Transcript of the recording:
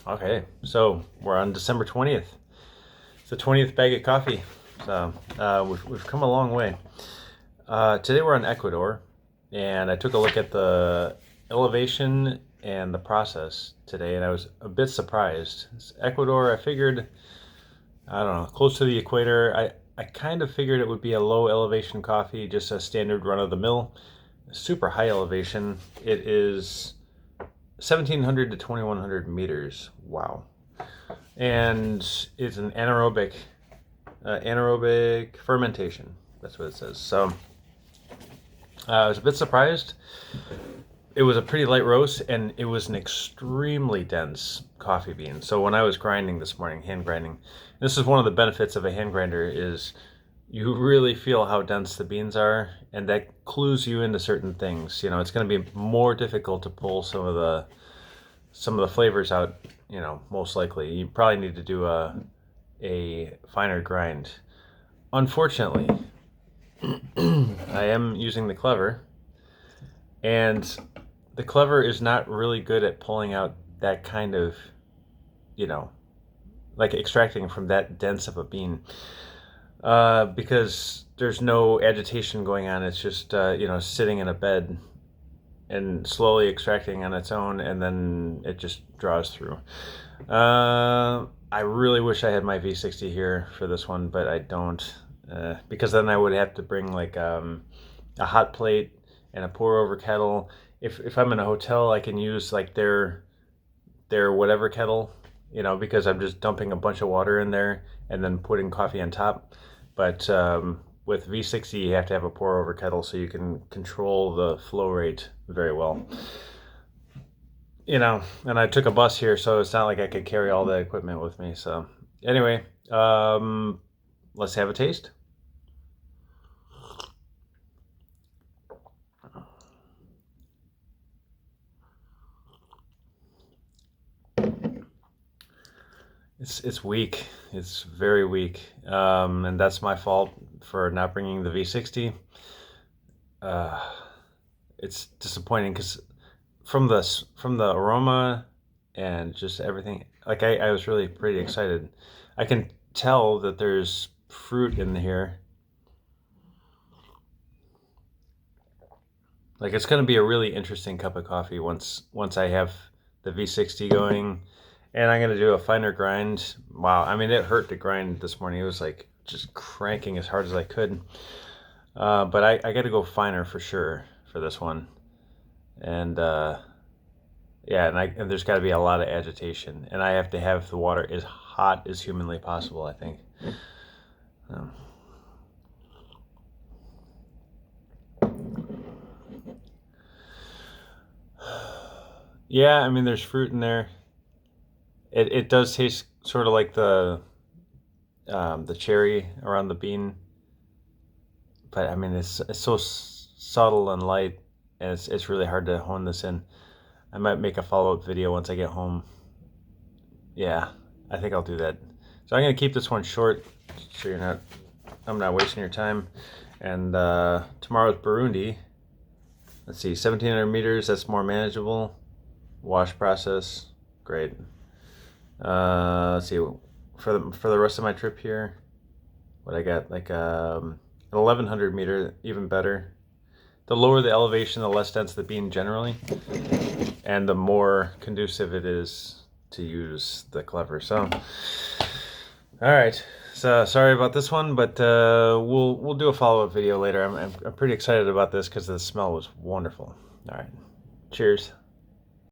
Okay, so we're on December 20th. It's the 20th bag of coffee. So we've come a long way. Today we're in Ecuador, and I took a look at the elevation and the process today, and I was a bit surprised. It's Ecuador, I figured, I don't know, close to the equator. I kind of figured it would be a low elevation coffee, just a standard run of the mill. Super high elevation. It is 1,700 to 2,100 meters. Wow. And it's an anaerobic fermentation. That's what it says. So I was a bit surprised. It was a pretty light roast, and it was an extremely dense coffee bean. So when I was grinding this morning, hand grinding, this is one of the benefits of a hand grinder is you really feel how dense the beans are, and that clues you into certain things. You know, it's going to be more difficult to pull some of the flavors out. You know, most likely you probably need to do a finer grind. Unfortunately, I am using the clever, and the clever is not really good at pulling out that kind of, you know, like extracting from that dense of a bean. Because there's no agitation going on. It's just, sitting in a bed and slowly extracting on its own, and then it just draws through. I really wish I had my V60 here for this one, but I don't, because then I would have to bring like a hot plate and a pour over kettle. If I'm in a hotel, I can use like their whatever kettle, because I'm just dumping a bunch of water in there and then putting coffee on top. But with V60, you have to have a pour over kettle so you can control the flow rate very well. And I took a bus here, so it's not like I could carry all the equipment with me. So anyway, let's have a taste. It's weak. It's very weak, and that's my fault for not bringing the V60. It's disappointing because from the aroma and just everything, like I was really pretty excited. I can tell that there's fruit in here. Like it's going to be a really interesting cup of coffee once I have the V60 going. And I'm going to do a finer grind. Wow, I mean, it hurt to grind this morning. It was like just cranking as hard as I could. But I got to go finer for sure for this one. And yeah, and there's got to be a lot of agitation. And I have to have the water as hot as humanly possible, I think. Yeah, I mean, there's fruit in there. It does taste sort of like the cherry around the bean, but I mean it's so subtle and light, and it's really hard to hone this in. I might make a follow-up video once I get home. Yeah, I think I'll do that. So I'm gonna keep this one short, so I'm not wasting your time. And tomorrow's Burundi. Let's see, 1,700 meters. That's more manageable. Wash process, great. Let's see, for the rest of my trip here, what I got, like an 1,100 meter, even better. The lower the elevation, the less dense the bean generally, and the more conducive it is to use the clever. So, all right. So sorry about this one, but we'll do a follow-up video later. I'm pretty excited about this because the smell was wonderful. All right, cheers.